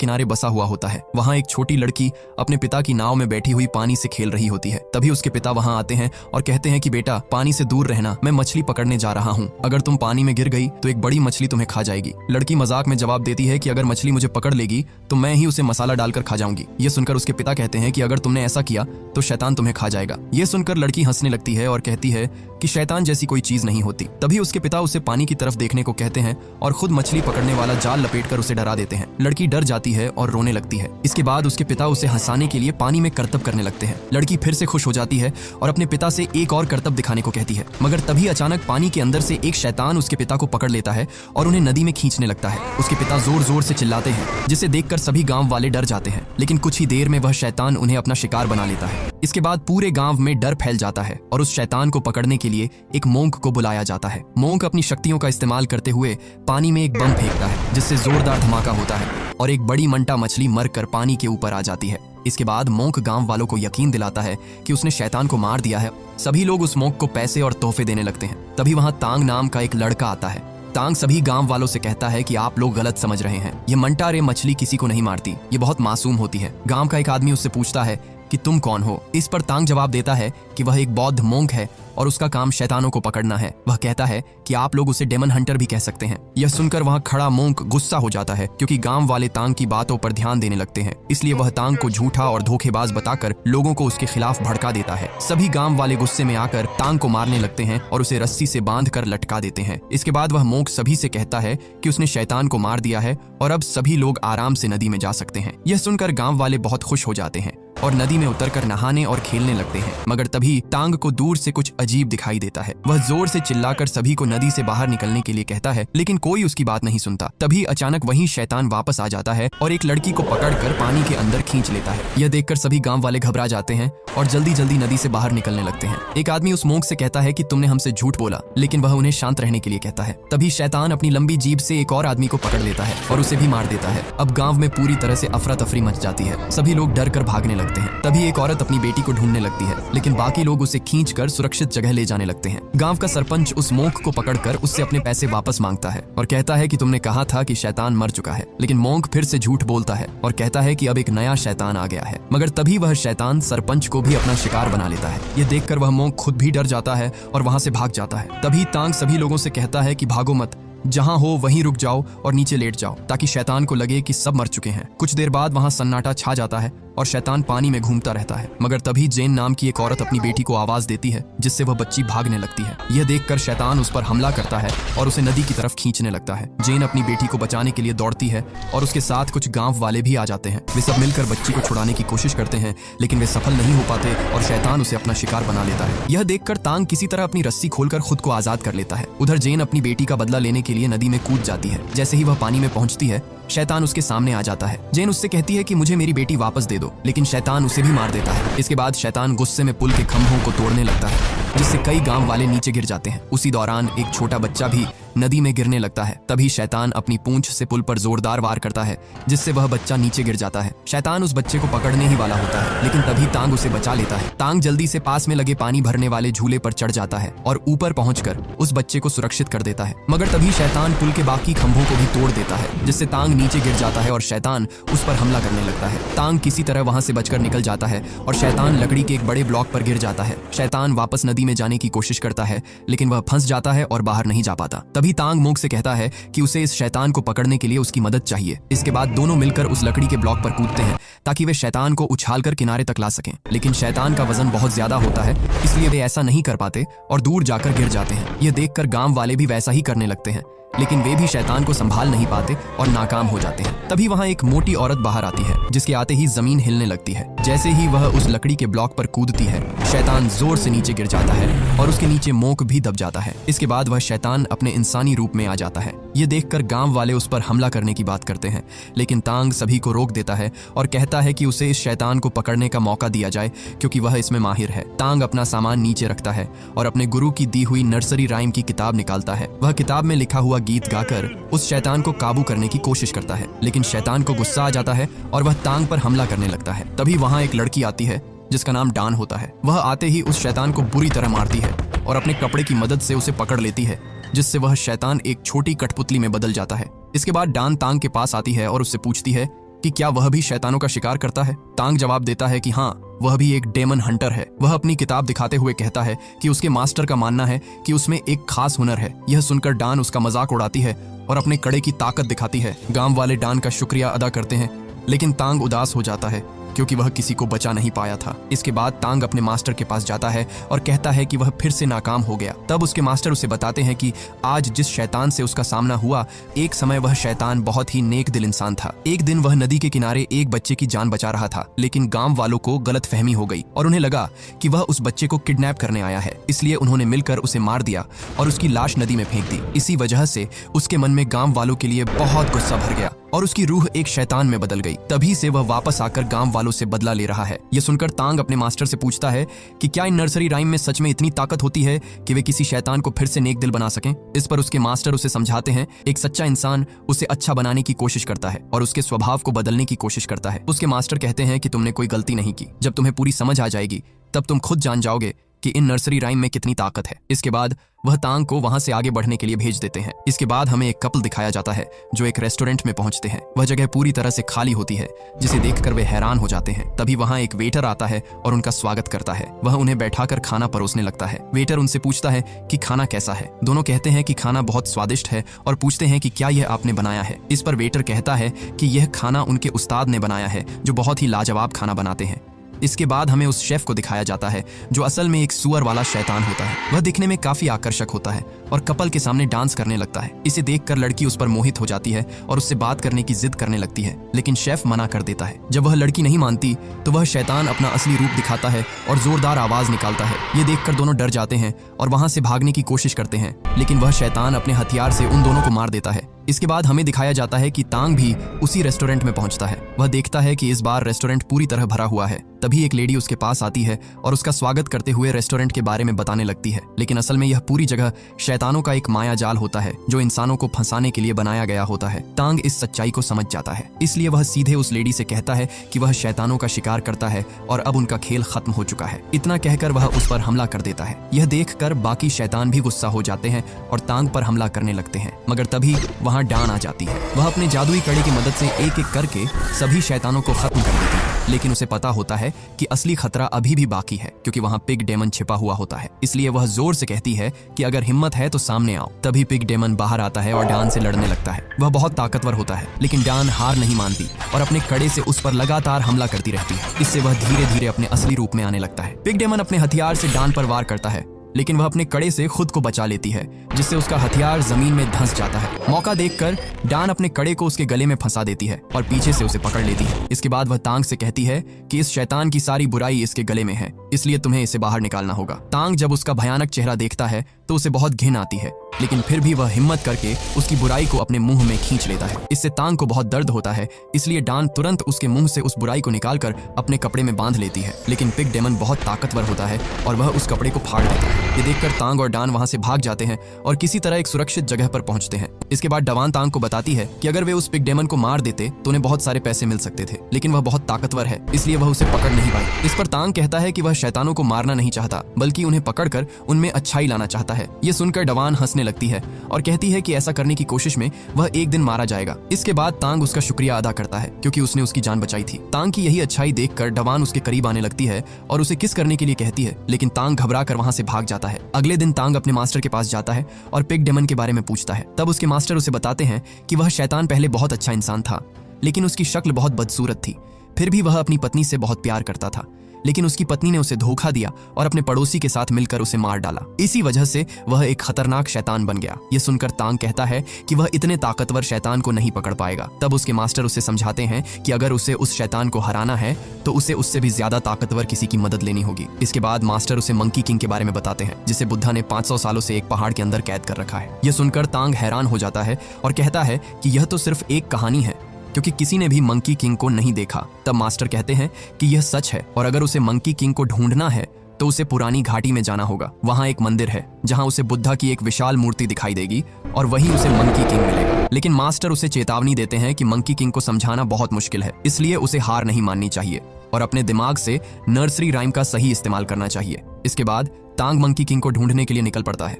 किनारे बसा हुआ होता है। वहाँ एक छोटी लड़की अपने पिता की नाव में बैठी हुई पानी से खेल रही होती है। तभी उसके पिता वहाँ आते हैं और कहते हैं कि बेटा, पानी से दूर रहना, मैं मछली पकड़ने जा रहा हूँ। अगर तुम पानी में गिर गई तो एक बड़ी मछली तुम्हें खा जाएगी। लड़की मजाक में जवाब देती है कि अगर मछली मुझे पकड़ लेगी तो मैं ही उसे मसाला डालकर खा जाऊंगी। ये सुनकर उसके पिता कहते हैं कि अगर तुमने ऐसा किया तो शैतान तुम्हें खा जाएगा। ये सुनकर लड़की हंसने लगती है और कहती है कि शैतान जैसी कोई चीज नहीं होती। तभी उसके पिता उसे पानी की तरफ देखने को कहते हैं और खुद मछली पकड़ने वाला जाल लपेटकर उसे डरा देते हैं। लड़की डर जाती है और रोने लगती है। इसके बाद उसके पिता उसे हंसाने के लिए पानी में करतब करने लगते हैं। लड़की फिर से खुश हो जाती है और अपने पिता से एक और करतब दिखाने को कहती है, मगर तभी अचानक पानी के अंदर से एक शैतान उसके पिता को पकड़ लेता है और उन्हें नदी में खींचने लगता है। उसके पिता जोर जोर से चिल्लाते हैं, जिसे देखकर सभी गांव वाले डर जाते हैं, लेकिन कुछ ही देर में वह शैतान उन्हें अपना शिकार बना लेता है। इसके बाद पूरे गांव में डर फैल जाता है और उस शैतान को पकड़ने के लिए एक मोंक को बुलाया जाता है। मोंक अपनी शक्तियों का इस्तेमाल करते हुए पानी में एक बम फेंकता है, जिससे जोरदार धमाका होता है और एक बड़ी मंटा मछली मरकर पानी के ऊपर आ जाती है। इसके बाद मोंक गांव वालों को यकीन दिलाता है कि उसने शैतान को मार दिया है। सभी लोग उस मोंक को पैसे और तोहफे देने लगते हैं। तभी वहां तांग नाम का एक लड़का आता है। तांग सभी गांव वालों से कहता है कि आप लोग गलत समझ रहे हैं, ये मंटा रे मछली किसी को नहीं मारती, ये बहुत मासूम होती है। गांव का एक आदमी उससे पूछता है कि तुम कौन हो। इस पर तांग जवाब देता है कि वह एक बौद्ध मोंक है और उसका काम शैतानों को पकड़ना है। वह कहता है कि आप लोग उसे डेमन हंटर भी कह सकते हैं। यह सुनकर वहां खड़ा मोंक गुस्सा हो जाता है, क्योंकि गांव वाले तांग की बातों पर ध्यान देने लगते हैं। इसलिए वह तांग को झूठा और धोखेबाज बताकर लोगों को उसके खिलाफ भड़का देता है। सभी गांव वाले गुस्से में आकर तांग को मारने लगते हैं और उसे रस्सी से बांधकर लटका देते हैं। इसके बाद वह मोंक सभी से कहता है कि उसने शैतान को मार दिया है और अब सभी लोग आराम से नदी में जा सकते हैं। यह सुनकर गांव वाले बहुत खुश हो जाते हैं और नदी में उतरकर नहाने और खेलने लगते हैं। मगर तभी तांग को दूर से कुछ अजीब दिखाई देता है। वह जोर से चिल्लाकर सभी को नदी से बाहर निकलने के लिए कहता है, लेकिन कोई उसकी बात नहीं सुनता। तभी अचानक वही शैतान वापस आ जाता है और एक लड़की को पकड़कर पानी के अंदर खींच लेता है। यह देखकर सभी गांव वाले घबरा जाते हैं और जल्दी जल्दी नदी से बाहर निकलने लगते हैं। एक आदमी उस मोंक से कहता है कि तुमने हमसे झूठ बोला, लेकिन वह उन्हें शांत रहने के लिए कहता है। तभी शैतान अपनी लंबी जीभ से एक और आदमी को पकड़ लेता है और उसे भी मार देता है। अब गांव में पूरी तरह से अफरा तफरी मच जाती है। सभी लोग डर कर भागने लगते हैं। तभी एक औरत अपनी बेटी को ढूंढने लगती है, लेकिन बाकी लोग उसे खींचकर सुरक्षित जगह ले जाने लगते हैं। गांव का सरपंच उस मोंक को पकड़कर उससे अपने पैसे वापस मांगता है और कहता है कि तुमने कहा था कि शैतान मर चुका है। लेकिन मोंक फिर से झूठ बोलता है और कहता है कि अब एक नया शैतान आ गया है। मगर तभी वह शैतान सरपंच को भी अपना शिकार बना लेता है। यह देखकर वह मोंक खुद भी डर जाता है और वहां से भाग जाता है। तभी तांग सभी लोगों से कहता है कि भागो मत, जहां हो वहीं रुक जाओ और नीचे लेट जाओ, ताकि शैतान को लगे कि सब मर चुके हैं। कुछ देर बाद वहां सन्नाटा छा जाता है और शैतान पानी में घूमता रहता है। मगर तभी जेन नाम की एक औरत अपनी बेटी को आवाज देती है, जिससे वह बच्ची भागने लगती है। यह देखकर शैतान उस पर हमला करता है और उसे नदी की तरफ खींचने लगता है। जेन अपनी बेटी को बचाने के लिए दौड़ती है और उसके साथ कुछ गांव वाले भी आ जाते हैं। वे सब मिलकर बच्ची को छुड़ाने की कोशिश करते हैं, लेकिन वे सफल नहीं हो पाते और शैतान उसे अपना शिकार बना लेता है। यह देखकर तांग किसी तरह अपनी रस्सी खोलकर खुद को आजाद कर लेता है। उधर जेन अपनी बेटी का बदला लेने के लिए नदी में कूद जाती है। जैसे ही वह पानी में पहुंचती है, शैतान उसके सामने आ जाता है। जेन उससे कहती है कि मुझे मेरी बेटी वापस दे दो, लेकिन शैतान उसे भी मार देता है। इसके बाद शैतान गुस्से में पुल के खंभों को तोड़ने लगता है, जिससे कई गांव वाले नीचे गिर जाते हैं। उसी दौरान एक छोटा बच्चा भी नदी में गिरने लगता है। तभी शैतान अपनी पूंछ से पुल पर जोरदार वार करता है, जिससे वह बच्चा नीचे गिर जाता है। शैतान उस बच्चे को पकड़ने ही वाला होता है, लेकिन तभी तांग उसे बचा लेता है। तांग जल्दी से पास में लगे पानी भरने वाले झूले पर चढ़ जाता है और ऊपर पहुंचकर उस बच्चे को सुरक्षित कर देता है। मगर तभी शैतान पुल के बाकी खंभों को भी तोड़ देता है, जिससे तांग नीचे गिर जाता है और शैतान उस पर हमला करने लगता है। तांग किसी तरह वहां से बचकर निकल जाता है और शैतान लकड़ी के एक बड़े ब्लॉक पर गिर जाता है। शैतान वापस नदी में जाने की कोशिश करता है, लेकिन वह फंस जाता है और बाहर नहीं जा पाता। तभी तांग मोंक से कहता है कि उसे इस शैतान को पकड़ने के लिए उसकी मदद चाहिए। इसके बाद दोनों मिलकर उस लकड़ी के ब्लॉक पर कूदते हैं, ताकि वे शैतान को उछालकर किनारे तक ला सकें। लेकिन शैतान का वजन बहुत ज्यादा होता है, इसलिए वे ऐसा नहीं कर पाते और दूर जाकर गिर जाते हैं। यह देखकर गांव वाले भी वैसा ही करने लगते हैं, लेकिन वे भी शैतान को संभाल नहीं पाते और नाकाम हो जाते हैं। तभी वहां एक मोटी औरत बाहर आती है, जिसके आते ही जमीन हिलने लगती है। जैसे ही वह उस लकड़ी के ब्लॉक पर कूदती है, शैतान जोर से नीचे गिर जाता है और उसके नीचे मोंक भी दब जाता है। इसके बाद वह शैतान अपने इंसानी रूप में आ जाता है। ये देखकर गांव वाले उस पर हमला करने की बात करते हैं, लेकिन तांग सभी को रोक देता है और कहता है कि उसे इस शैतान को पकड़ने का मौका दिया जाए, क्योंकि वह इसमें माहिर है। तांग अपना सामान नीचे रखता है और अपने गुरु की दी हुई नर्सरी राइम की किताब निकालता है। वह किताब में लिखा हुआ गीत गाकर उस शैतान को काबू करने की कोशिश करता है, लेकिन शैतान को गुस्सा आ जाता है और वह तांग पर हमला करने लगता है। तभी वहां एक लड़की आती है, जिसका नाम डान होता है। वह आते ही उस शैतान को बुरी तरह मारती है और अपने कपड़े की मदद से उसे पकड़ लेती है, जिससे वह शैतान एक छोटी कठपुतली में बदल जाता है। इसके बाद डान तांग के पास आती है और उससे पूछती है कि क्या वह भी शैतानों का शिकार करता है। तांग जवाब देता है कि हाँ, वह भी एक डेमन हंटर है। वह अपनी किताब दिखाते हुए कहता है कि उसके मास्टर का मानना है कि उसमें एक खास हुनर है। यह सुनकर डान उसका मजाक उड़ाती है और अपने कड़े की ताकत दिखाती है। गांव वाले डान का शुक्रिया अदा करते हैं, लेकिन तांग उदास हो जाता है क्योंकि वह किसी को बचा नहीं पाया था। इसके बाद तांग अपने मास्टर के पास जाता है और कहता है कि वह फिर से नाकाम हो गया। तब उसके मास्टर उसे बताते हैं कि आज जिस शैतान से उसका सामना हुआ, एक समय वह शैतान बहुत ही नेक दिल इंसान था। एक दिन वह नदी के किनारे एक बच्चे की जान बचा रहा था, लेकिन गांव वालों को गलतफहमी हो गई और उन्हें लगा कि वह उस बच्चे को किडनैप करने आया है। इसलिए उन्होंने मिलकर उसे मार दिया और उसकी लाश नदी में फेंक दी। इसी वजह से उसके मन में गांव वालों के लिए बहुत गुस्सा भर गया और उसकी रूह एक शैतान में बदल गई। तभी से वह वापस आकर गांव वालों से बदला ले रहा है। यह सुनकर तांग अपने मास्टर से पूछता है कि क्या इन नर्सरी राइम में सच में इतनी ताकत होती है कि वे किसी शैतान को फिर से नेक दिल बना सकें। इस पर उसके मास्टर उसे समझाते हैं, एक सच्चा इंसान उसे अच्छा बनाने की कोशिश करता है और उसके स्वभाव को बदलने की कोशिश करता है। उसके मास्टर कहते हैं कि तुमने कोई गलती नहीं की। जब तुम्हें पूरी समझ आ जाएगी तब तुम खुद जान जाओगे कि इन नर्सरी राइम में कितनी ताकत है। इसके बाद वह तांग को वहां से आगे बढ़ने के लिए भेज देते हैं। इसके बाद हमें एक कपल दिखाया जाता है जो एक रेस्टोरेंट में पहुंचते हैं। वह जगह पूरी तरह से खाली होती है, जिसे देखकर वे हैरान हो जाते हैं। तभी वहां एक वेटर आता है और उनका स्वागत करता है। वह उन्हें बैठाकर खाना परोसने लगता है। वेटर उनसे पूछता है कि खाना कैसा है। दोनों कहते हैं कि खाना बहुत स्वादिष्ट है और पूछते हैं कि क्या यह आपने बनाया है। इस पर वेटर कहता है कि यह खाना उनके उस्ताद ने बनाया है, जो बहुत ही लाजवाब खाना बनाते हैं। इसके बाद हमें उस शेफ को दिखाया जाता है जो असल में एक सुअर वाला शैतान होता है। वह दिखने में काफी आकर्षक होता है और कपल के सामने डांस करने लगता है। इसे देखकर लड़की उस पर मोहित हो जाती है और उससे बात करने की जिद करने लगती है, लेकिन शेफ मना कर देता है। जब वह लड़की नहीं मानती तो वह शैतान अपना असली रूप दिखाता है और जोरदार आवाज निकालता है। ये देखकर दोनों डर जाते हैं और वहां से भागने की कोशिश करते हैं, लेकिन वह शैतान अपने हथियार से उन दोनों को मार देता है। इसके बाद हमें दिखाया जाता है कि तांग भी उसी रेस्टोरेंट में पहुंचता है। वह देखता है कि इस बार रेस्टोरेंट पूरी तरह भरा हुआ है। तभी एक लेडी उसके पास आती है और उसका स्वागत करते हुए रेस्टोरेंट के बारे में बताने लगती है, लेकिन असल में यह पूरी जगह शैतानों का एक माया जाल होता है जो इंसानों को फंसाने के लिए बनाया गया होता है। तांग इस सच्चाई को समझ जाता है, इसलिए वह सीधे उस लेडी से कहता है कि वह शैतानों का शिकार करता है और अब उनका खेल खत्म हो चुका है। इतना कहकर वह उस पर हमला कर देता है। यह देखकर बाकी शैतान भी गुस्सा हो जाते हैं और तांग पर हमला करने लगते हैं, मगर तभी वहां डान आ जाती है। वह अपने जादुई कड़ी की मदद से एक एक करके सभी शैतानों को खत्म कर देती है, लेकिन उसे पता होता है कि असली खतरा अभी भी बाकी है, क्योंकि वहां पिग डेमन छिपा हुआ होता है। इसलिए वह जोर से कहती है कि अगर हिम्मत है तो सामने आओ। तभी पिग डेमन बाहर आता है और डान से लड़ने लगता है। वह बहुत ताकतवर होता है, लेकिन डान हार नहीं मानती और अपने कड़े से उस पर लगातार हमला करती रहती है। इससे वह धीरे धीरे अपने असली रूप में आने लगता है। पिग डेमन अपने हथियार से डान पर वार करता है, लेकिन वह अपने कड़े से खुद को बचा लेती है, जिससे उसका हथियार जमीन में धंस जाता है। मौका देखकर डान अपने कड़े को उसके गले में फंसा देती है और पीछे से उसे पकड़ लेती है। इसके बाद वह तांग से कहती है कि इस शैतान की सारी बुराई इसके गले में है, इसलिए तुम्हें इसे बाहर निकालना होगा। तांग जब उसका भयानक चेहरा देखता है तो उसे बहुत घिन आती है, लेकिन फिर भी वह हिम्मत करके उसकी बुराई को अपने मुंह में खींच लेता है। इससे तांग को बहुत दर्द होता है, इसलिए डान तुरंत उसके मुंह से उस बुराई को निकालकर अपने कपड़े में बांध लेती है। लेकिन पिग डेमन बहुत ताकतवर होता है और वह उस कपड़े को फाड़ देता है। ये देखकर तांग और डान वहां से भाग जाते हैं और किसी तरह एक सुरक्षित जगह पर पहुंचते हैं। इसके बाद डवान तांग को बताती है कि अगर वे उस पिग डेमन को मार देते तो उन्हें बहुत सारे पैसे मिल सकते थे, लेकिन वह बहुत ताकतवर है, इसलिए वह उसे पकड़ नहीं पाई। इस पर तांग कहता है कि वह शैतानों को मारना नहीं चाहता, बल्कि उन्हें पकड़कर उनमें अच्छाई लाना चाहता है। ये सुनकर डवान हंसने लगती है और कहती है कि ऐसा करने की कोशिश में वह एक दिन मारा जाएगा। इसके बाद तांग उसका शुक्रिया अदा करता है, क्योंकि उसने उसकी जान बचाई थी। तांग की यही अच्छाई देखकर डवान उसके करीब आने लगती है और उसे किस करने के लिए कहती है, लेकिन तांग घबरा कर वहां से भाग जाता है। अगले दिन तांग अपने मास्टर के पास जाता है और पिग डेमन के बारे में पूछता है। तब उसके मास्टर उसे बताते हैं कि वह शैतान पहले बहुत अच्छा इंसान था, लेकिन उसकी शक्ल बहुत बदसूरत थी। फिर भी वह अपनी पत्नी से बहुत प्यार करता था, लेकिन उसकी पत्नी ने उसे धोखा दिया और अपने पड़ोसी के साथ मिलकर उसे मार डाला। इसी वजह से वह एक खतरनाक शैतान बन गया। ये सुनकर तांग कहता है कि वह इतने ताकतवर शैतान को नहीं पकड़ पाएगा। तब उसके मास्टर उसे समझाते हैं कि अगर उसे उस शैतान को हराना है तो उसे उससे भी ज्यादा ताकतवर किसी की मदद लेनी होगी। इसके बाद मास्टर उसे मंकी किंग के बारे में बताते हैं, जिसे बुद्धा ने 500 सालों से एक पहाड़ के अंदर कैद कर रखा है। यह सुनकर तांग हैरान हो जाता है और कहता है कि यह तो सिर्फ एक कहानी है, क्योंकि किसी ने भी मंकी किंग को नहीं देखा। तब मास्टर कहते हैं कि यह सच है और अगर उसे मंकी किंग को ढूंढना है तो उसे पुरानी घाटी में जाना होगा। वहां एक मंदिर है जहां उसे बुद्धा की एक विशाल मूर्ति दिखाई देगी और वहीं उसे मंकी किंग मिलेगा। लेकिन मास्टर उसे चेतावनी देते हैं कि मंकी किंग को समझाना बहुत मुश्किल है, इसलिए उसे हार नहीं माननी चाहिए और अपने दिमाग से नर्सरी राइम का सही इस्तेमाल करना चाहिए। इसके बाद तांग मंकी किंग को ढूंढने के लिए निकल पड़ता है।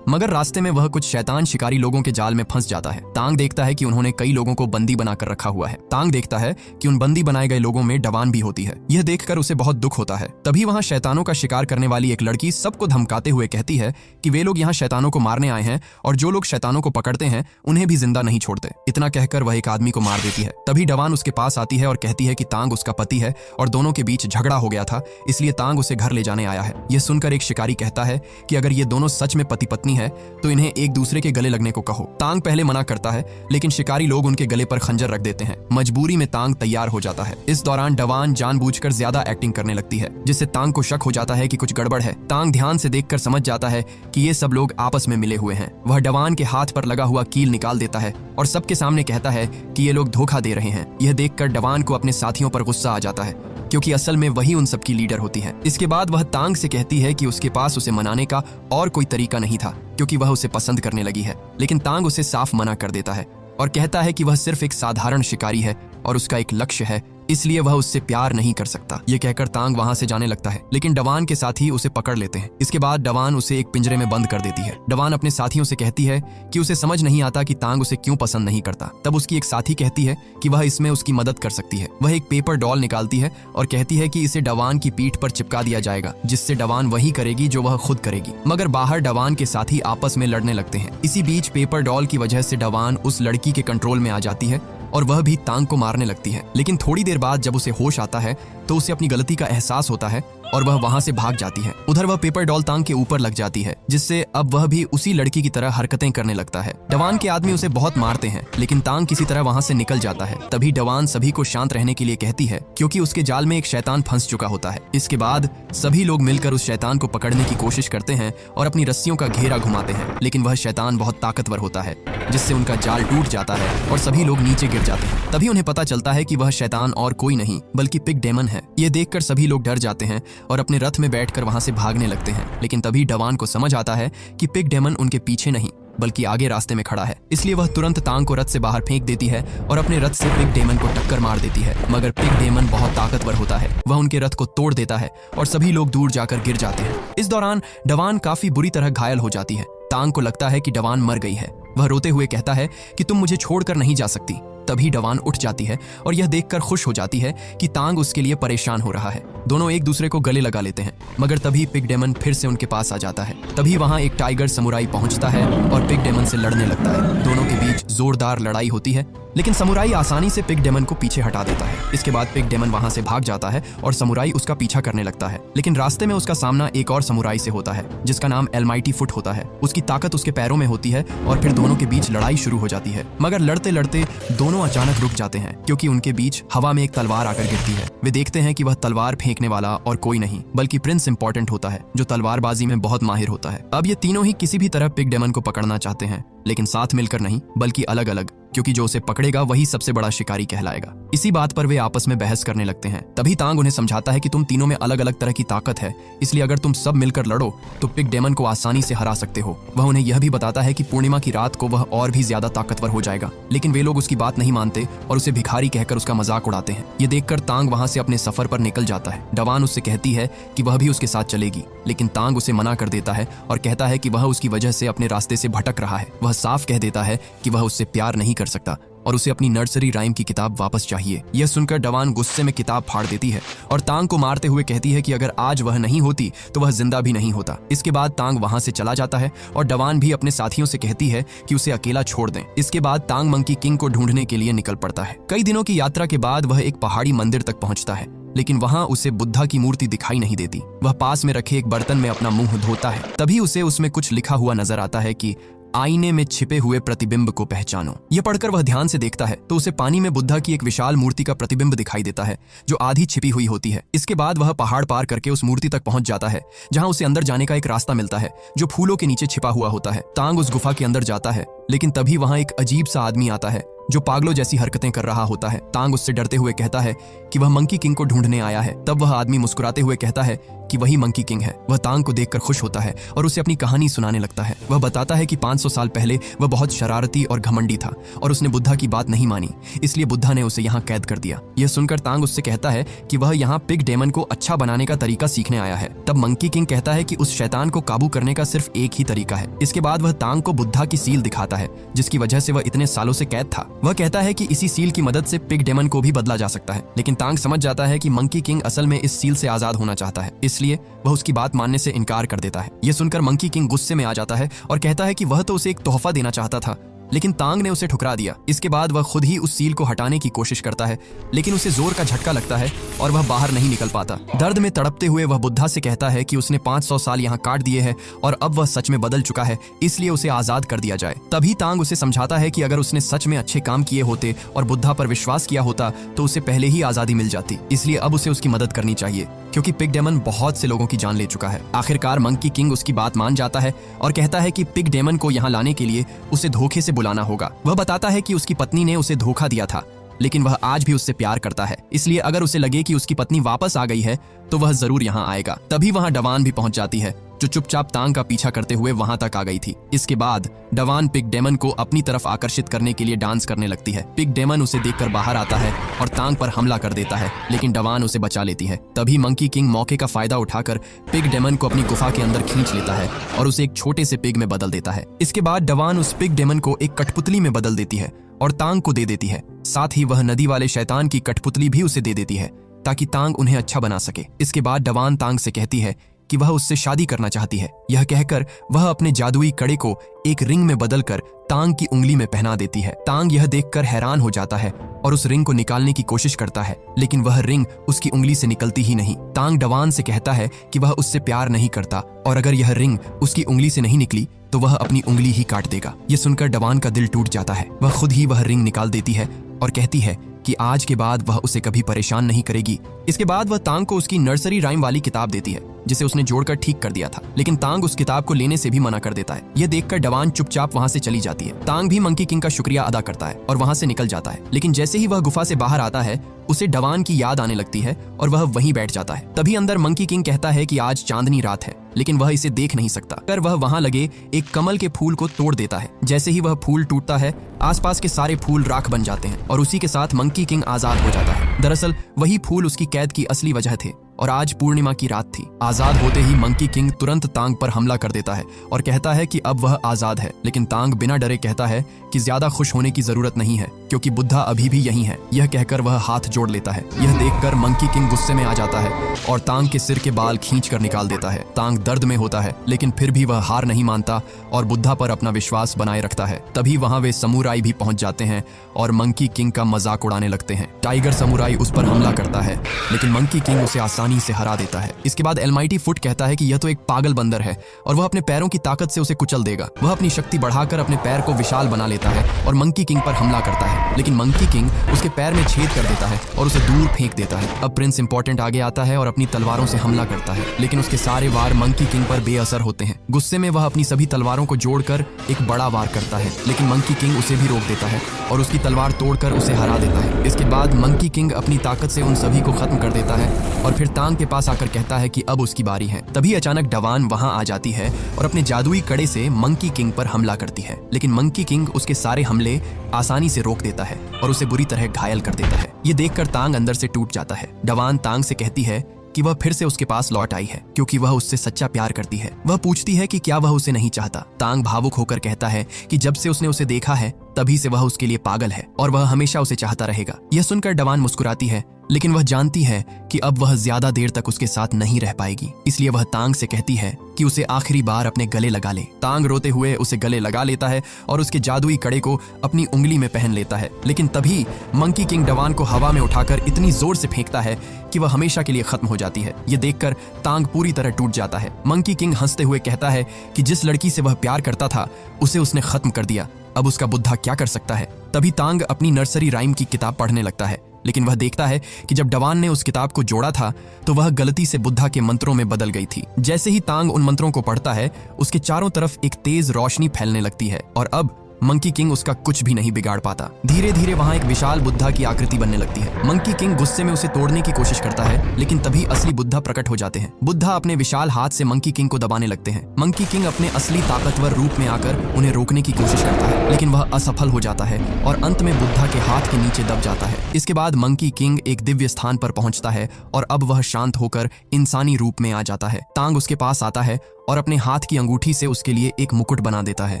मगर रास्ते में वह कुछ शैतान शिकारी लोगों के जाल में फंस जाता है। तांग देखता है कि उन्होंने कई लोगों को बंदी बनाकर रखा हुआ है। तांग देखता है कि उन बंदी बनाए गए लोगों में डवान भी होती है। यह देखकर उसे बहुत दुख होता है। तभी वहां शैतानों का शिकार करने वाली एक लड़की सबको धमकाते हुए कहती है कि वे लोग यहाँ शैतानों को मारने आए हैं और जो लोग शैतानों को पकड़ते हैं उन्हें भी जिंदा नहीं छोड़ते। इतना कहकर वह एक आदमी को मार देती है। तभी डवान उसके पास आती है और कहती है कि तांग उसका पति है और दोनों के बीच झगड़ा हो गया था, इसलिए तांग उसे घर ले जाने आया है। यह सुनकर एक शिकारी कहता है कि अगर ये दोनों सच में पति पत्नी है तो इन्हें एक दूसरे के गले लगने को कहो। तांग पहले मना करता है, लेकिन शिकारी लोग उनके गले पर खंजर रख देते हैं। मजबूरी में तांग तैयार हो जाता है। इस दौरान डवान जानबूझकर ज्यादा एक्टिंग करने लगती है, जिससे तांग को शक हो जाता है कि कुछ गड़बड़ है। तांग ध्यान से देखकर समझ जाता है कि ये सब लोग आपस में मिले हुए हैं। वह डवान के हाथ पर लगा हुआ कील निकाल देता है और सबके सामने कहता है कि ये लोग धोखा दे रहे हैं। यह देखकर डवान को अपने साथियों पर गुस्सा आ जाता है, क्योंकि असल में वही उन सबकी लीडर होती है। इसके बाद वह तांग से कहती है कि उसके पास उसे मनाने का और कोई तरीका नहीं था, क्योंकि वह उसे पसंद करने लगी है। लेकिन तांग उसे साफ मना कर देता है और कहता है कि वह सिर्फ एक साधारण शिकारी है और उसका एक लक्ष्य है, इसलिए वह उससे प्यार नहीं कर सकता। ये कहकर तांग वहां से जाने लगता है, लेकिन डवान के साथी उसे पकड़ लेते हैं। इसके बाद डवान उसे एक पिंजरे में बंद कर देती है। डवान अपने साथियों से कहती है कि उसे समझ नहीं आता कि तांग उसे क्यों पसंद नहीं करता। तब उसकी एक साथी कहती है कि वह इसमें उसकी मदद कर सकती है। वह एक पेपर डॉल निकालती है और कहती है कि इसे डवान की पीठ पर चिपका दिया जाएगा, जिससे डवान वही करेगी जो वह खुद करेगी। मगर बाहर डवान के साथी आपस में लड़ने लगते हैं। इसी बीच पेपर डॉल की वजह से डवान उस लड़की के कंट्रोल में आ जाती है और वह भी तांग को मारने लगती है। लेकिन थोड़ी देर बाद जब उसे होश आता है तो उसे अपनी गलती का एहसास होता है और वह वहां से भाग जाती है। उधर वह पेपर डॉल तांग के ऊपर लग जाती है, जिससे अब वह भी उसी लड़की की तरह हरकतें करने लगता है। डवान के आदमी उसे बहुत मारते हैं, लेकिन तांग किसी तरह वहां से निकल जाता है। तभी डवान सभी को शांत रहने के लिए कहती है, क्योंकि उसके जाल में एक शैतान फंस चुका होता है। इसके बाद सभी लोग मिलकर उस शैतान को पकड़ने की कोशिश करते हैं और अपनी रस्सियों का घेरा घुमाते हैं, लेकिन वह शैतान बहुत ताकतवर होता है, जिससे उनका जाल टूट जाता है और सभी लोग नीचे गिर जाते हैं। तभी उन्हें पता चलता है कि वह शैतान और कोई नहीं बल्कि पिग डेमन है। यह देखकर सभी लोग डर जाते हैं और अपने रथ में बैठकर वहां से भागने लगते हैं। लेकिन तभी डवान को समझ आता है कि पिग डेमन उनके पीछे नहीं बल्कि आगे रास्ते में खड़ा है, इसलिए वह तुरंत तांग को रथ से बाहर फेंक देती है और अपने रथ से पिग डेमन को टक्कर मार देती है। मगर पिग डेमन बहुत ताकतवर होता है, वह उनके रथ को तोड़ देता है और सभी लोग दूर जाकर गिर जाते हैं। इस दौरान डवान काफी बुरी तरह घायल हो जाती है। तांग को लगता है कि डवान मर गई है। वह रोते हुए कहता है कि तुम मुझे छोड़कर नहीं जा सकती। तभी डवान उठ जाती है और यह देखकर खुश हो जाती है कि तांग उसके लिए परेशान हो रहा है। दोनों एक दूसरे को गले लगा लेते हैं, मगर तभी पिग डेमन फिर से उनके पास आ जाता है। तभी वहां एक टाइगर समुराई पहुंचता है और पिग डेमन से लड़ने लगता है। दोनों के बीच जोरदार लड़ाई होती है, लेकिन समुराई आसानी से पिग डेमन को पीछे हटा देता है। इसके बाद पिग डेमन वहां से भाग जाता है और समुराई उसका पीछा करने लगता है। लेकिन रास्ते में उसका सामना एक और समुराई से होता है, जिसका नाम एलमाइटी फुट होता है। उसकी ताकत उसके पैरों में होती है और फिर दोनों के बीच लड़ाई शुरू हो जाती है। मगर लड़ते लड़ते दोनों अचानक रुक जाते हैं, क्योंकि उनके बीच हवा में एक तलवार आकर गिरती है। वे देखते हैं कि वह तलवार फेंकने वाला और कोई नहीं बल्कि प्रिंस इंपॉर्टेंट होता है, जो तलवारबाजी में बहुत माहिर होता है। अब ये तीनों ही किसी भी तरह पिग डेमन को पकड़ना चाहते हैं, लेकिन साथ मिलकर नहीं बल्कि अलग अलग, क्योंकि जो उसे पकड़ेगा वही सबसे बड़ा शिकारी कहलाएगा। इसी बात पर वे आपस में बहस करने लगते हैं। तभी तांग उन्हें समझाता है कि तुम तीनों में अलग अलग तरह की ताकत है, इसलिए अगर तुम सब मिलकर लड़ो तो पिग डेमन को आसानी से हरा सकते हो। वह उन्हें यह भी बताता है कि पूर्णिमा की रात को वह और भी ज्यादा ताकतवर हो जाएगा, लेकिन वे लोग उसकी बात नहीं मानते और उसे भिखारी कहकर उसका मजाक उड़ाते हैं। ये देखकर तांग वहां से अपने सफर पर निकल जाता है। डवान उससे कहती है कि वह भी उसके साथ चलेगी, लेकिन तांग उसे मना कर देता है और कहता है कि वह उसकी वजह से अपने रास्ते से भटक रहा है। वह साफ कह देता है कि वह उससे प्यार नहीं कर सकता और उसे अपनी नर्सरी राइम की किताब वापस चाहिए। यह सुनकर डवान गुस्से में किताब फाड़ देती है और तांग को मारते हुए कहती है कि अगर आज वह नहीं होती तो वह जिंदा भी नहीं होता। इसके बाद तांग वहां से चला जाता है और डवान भी अपने साथियों से कहती है कि उसे अकेला छोड़ दें। इसके बाद तांग मंकी किंग को ढूंढने के लिए निकल पड़ता है। कई दिनों की यात्रा के बाद वह एक पहाड़ी मंदिर तक पहुंचता है, लेकिन वहां उसे बुद्धा की मूर्ति दिखाई नहीं देती। वह पास में रखे एक बर्तन में अपना मुंह धोता है। तभी उसे उसमें कुछ लिखा हुआ नजर आता है कि आईने में छिपे हुए प्रतिबिंब को पहचानो। यह पढ़कर वह ध्यान से देखता है तो उसे पानी में बुद्धा की एक विशाल मूर्ति का प्रतिबिंब दिखाई देता है, जो आधी छिपी हुई होती है। इसके बाद वह पहाड़ पार करके उस मूर्ति तक पहुंच जाता है, जहां उसे अंदर जाने का एक रास्ता मिलता है, जो फूलों के नीचे छिपा हुआ होता है। तांग उस गुफा के अंदर जाता है, लेकिन तभी वहां एक अजीब सा आदमी आता है, जो पागलों जैसी हरकतें कर रहा होता है। तांग उससे डरते हुए कहता है कि वह मंकी किंग को ढूंढने आया है। तब वह आदमी मुस्कुराते हुए कहता है कि वही मंकी किंग है। वह तांग को देखकर खुश होता है और उसे अपनी कहानी सुनाने लगता है। वह बताता है कि 500 साल पहले वह बहुत शरारती और घमंडी था और उसने बुद्धा की बात नहीं मानी, इसलिए बुद्धा ने उसे यहाँ कैद कर दिया। यह सुनकर तांग उससे कहता है कि वह यहाँ पिग डेमन को अच्छा बनाने का तरीका सीखने आया है। तब मंकी किंग कहता है कि उस शैतान को काबू करने का सिर्फ एक ही तरीका है। इसके बाद वह तांग को बुद्धा की सील दिखाता है, जिसकी वजह से वह इतने सालों से कैद था। वह कहता है कि इसी सील की मदद से पिग डेमन को भी बदला जा सकता है, लेकिन तांग समझ जाता है कि मंकी किंग असल में इस सील से आजाद होना चाहता है, इसलिए वह उसकी बात मानने से इनकार कर देता है। यह सुनकर मंकी किंग गुस्से में आ जाता है और कहता है कि वह तो उसे एक तोहफा देना चाहता था, लेकिन तांग ने उसे ठुकरा दिया। इसके बाद वह खुद ही उस सील को हटाने की कोशिश करता है, लेकिन उसे जोर का झटका लगता है और वह बाहर नहीं निकल पाता। दर्द में तड़पते हुए वह बुद्धा से कहता है कि उसने 500 साल यहाँ काट दिए हैं और अब वह सच में बदल चुका है, इसलिए उसे आजाद कर दिया जाए। तभी तांग उसे समझाता है कि अगर उसने सच में अच्छे काम किए होते और बुद्धा पर विश्वास किया होता तो उसे पहले ही आजादी मिल जाती, इसलिए अब उसे उसकी मदद करनी चाहिए, क्योंकि पिग डेमन बहुत से लोगों की जान ले चुका है। आखिरकार मंकी किंग उसकी बात मान जाता है और कहता है कि पिग डेमन को यहाँ लाने के लिए उसे धोखे से बुलाना होगा। वह बताता है कि उसकी पत्नी ने उसे धोखा दिया था, लेकिन वह आज भी उससे प्यार करता है, इसलिए अगर उसे लगे कि उसकी पत्नी वापस आ गई है तो वह जरूर यहाँ आएगा। तभी वहाँ डवान भी पहुंच जाती है, जो चुपचाप तांग का पीछा करते हुए वहां तक आ गई थी। इसके बाद डवान पिग डेमन को अपनी तरफ आकर्षित करने के लिए डांस करने लगती है। पिग डेमन उसे देखकर बाहर आता है और तांग पर हमला कर देता है, लेकिन डवान उसे बचा लेती है। तभी मंकी किंग मौके का फायदा उठाकर पिग डेमन को अपनी गुफा के अंदर खींच लेता है और उसे एक छोटे से पिग में बदल देता है। इसके बाद डवान उस पिग डेमन को एक कठपुतली में बदल देती है और तांग को दे देती है। साथ ही वह नदी वाले शैतान की कठपुतली भी उसे दे देती है ताकि तांग उन्हें अच्छा बना सके। इसके बाद डवान तांग से कहती है कि वह उससे शादी करना चाहती है। यह कहकर वह अपने जादुई कड़े को एक रिंग में बदलकर तांग की उंगली में पहना देती है। तांग यह देखकर हैरान हो जाता है और उस रिंग को निकालने की कोशिश करता है, लेकिन वह रिंग उसकी उंगली से निकलती ही नहीं। तांग डवान से कहता है कि वह उससे प्यार नहीं करता और अगर यह रिंग उसकी उंगली से नहीं निकली तो वह अपनी उंगली ही काट देगा। यह सुनकर डवान का दिल टूट जाता है। वह खुद ही वह रिंग निकाल देती है और कहती है कि आज के बाद वह उसे कभी परेशान नहीं करेगी। इसके बाद वह तांग को उसकी नर्सरी राइम वाली किताब देती है, जिसे उसने जोड़कर ठीक कर दिया था, लेकिन तांग उस किताब को लेने से भी मना कर देता है। यह देखकर डवान चुपचाप वहां से चली जाती है। तांग भी मंकी किंग का शुक्रिया अदा करता है और वहां से निकल जाता है, लेकिन जैसे ही वह गुफा से बाहर आता है उसे डवान की याद आने लगती है और वह वहीं बैठ जाता है। तभी अंदर मंकी किंग कहता है कि आज चांदनी रात है, लेकिन वह इसे देख नहीं सकता। कर वह वहां लगे एक कमल के फूल को तोड़ देता है। जैसे ही वह फूल टूटता है, आसपास के सारे फूल राख बन जाते हैं और उसी के साथ मंकी किंग आजाद हो जाता है। दरअसल वही फूल उसकी कैद की असली वजह थे और आज पूर्णिमा की रात थी। आजाद होते ही मंकी किंग तुरंत तांग पर हमला कर देता है और कहता है कि अब वह आजाद है, लेकिन तांग बिना डरे कहता है कि ज्यादा खुश होने की जरूरत नहीं है, क्योंकि बुद्धा अभी भी यहीं है। यह कहकर वह हाथ जोड़ लेता है। यह देखकर मंकी किंग गुस्से में आ जाता है और तांग के सिर के बाल खींचकर निकाल देता है। तांग दर्द में होता है, लेकिन फिर भी वह हार नहीं मानता और बुद्धा पर अपना विश्वास बनाए रखता है। तभी वहां वे समुराई भी पहुंच जाते हैं और मंकी किंग का मजाक उड़ाने लगते हैं। टाइगर समुराई उस पर हमला करता है, लेकिन मंकी किंग उसे आसानी से हरा देता है। इसके बाद एलमाइटी फुट कहता है कि यह तो एक पागल बंदर है और वह अपने पैरों की ताकत से उसे कुचल देगा। वह अपनी शक्ति बढ़ाकर अपने पैर को विशाल बना लेता है और मंकी किंग पर हमला करता है, लेकिन मंकी किंग उसके पैर में छेद कर देता है और उसे दूर फेंक देता है। अब प्रिंस इंपॉर्टेंट आगे आता है और अपनी तलवारों से हमला करता है, लेकिन उसके सारे वार मंकी किंग पर बेअसर होते हैं। गुस्से में वह अपनी सभी तलवारों को जोड़कर एक बड़ा वार करता है, लेकिन मंकी किंग उसे भी रोक देता है और उसकी तलवार तोड़कर उसे हरा देता है। इसके बाद मंकी किंग अपनी ताकत से उन सभी को खत्म कर देता है और फिर तांग के पास आकर कहता है कि अब उसकी बारी है। तभी अचानक डवान वहां आ जाती है और अपने जादुई कड़े से मंकी किंग पर हमला करती है, लेकिन मंकी किंग उसके सारे हमले आसानी से रोक देता है और उसे बुरी तरह घायल कर देता है। ये देखकर तांग अंदर से टूट जाता है। डवान तांग से कहती है कि वह फिर से उसके पास लौट आई है, क्योंकि वह उससे सच्चा प्यार करती है। वह पूछती है कि क्या वह उसे नहीं चाहता। तांग भावुक होकर कहता है कि जब से उसने उसे देखा है तभी से वह उसके लिए पागल है और वह हमेशा उसे चाहता रहेगा। यह सुनकर डवान मुस्कुराती है, लेकिन वह जानती है कि अब वह ज्यादा देर तक उसके साथ नहीं रह पाएगी, इसलिए वह तांग से कहती है कि उसे आखिरी बार अपने गले लगा ले। तांग रोते हुए उसे गले लगा लेता है और उसके जादुई कड़े को अपनी उंगली में पहन लेता है, लेकिन तभी मंकी किंग डवान को हवा में उठाकर इतनी जोर से फेंकता है कि वह हमेशा के लिए खत्म हो जाती है। ये देखकर तांग पूरी तरह टूट जाता है। मंकी किंग हंसते हुए कहता है कि जिस लड़की से वह प्यार करता था उसे उसने खत्म कर दिया, अब उसका बुद्धा क्या कर सकता है। तभी तांग अपनी नर्सरी राइम की किताब पढ़ने लगता है, लेकिन वह देखता है कि जब डवान ने उस किताब को जोड़ा था तो वह गलती से बुद्धा के मंत्रों में बदल गई थी। जैसे ही तांग उन मंत्रों को पढ़ता है उसके चारों तरफ एक तेज रोशनी फैलने लगती है और अब मंकी किंग उसका कुछ भी नहीं बिगाड़ पाता। धीरे धीरे वहाँ एक विशाल बुद्धा की आकृति बनने लगती है। मंकी किंग गुस्से में उसे तोड़ने की कोशिश करता है, लेकिन तभी असली बुद्धा प्रकट हो जाते हैं। बुद्धा अपने विशाल हाथ से मंकी किंग को दबाने लगते हैं। मंकी किंग अपने असली ताकतवर रूप में आकर उन्हें रोकने की कोशिश करता है, लेकिन वह असफल हो जाता है और अंत में बुद्धा के हाथ के नीचे दब जाता है। इसके बाद मंकी किंग एक दिव्य स्थान पर पहुंचता है और अब वह शांत होकर इंसानी रूप में आ जाता है। तांग उसके पास आता है और अपने हाथ की अंगूठी से उसके लिए एक मुकुट बना देता है,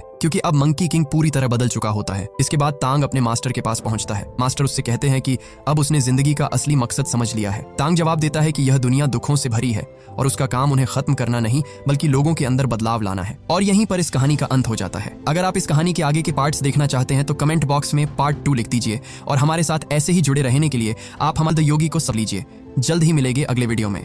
क्योंकि अब मंकी किंग पूरी तरह बदल चुका होता है। इसके बाद तांग अपने मास्टर के पास पहुंचता है। मास्टर उससे कहते हैं कि अब उसने जिंदगी का असली मकसद समझ लिया है। तांग जवाब देता है कि यह दुनिया दुखों से भरी है और उसका काम उन्हें खत्म करना नहीं बल्कि लोगों के अंदर बदलाव लाना है। और यहीं पर इस कहानी का अंत हो जाता है। अगर आप इस कहानी के आगे के पार्ट्स देखना चाहते हैं तो कमेंट बॉक्स में पार्ट 2 लिख दीजिए और हमारे साथ ऐसे ही जुड़े रहने के लिए आप हमारे द योगी को सब लीजिए। जल्द ही मिलेंगे अगले वीडियो में।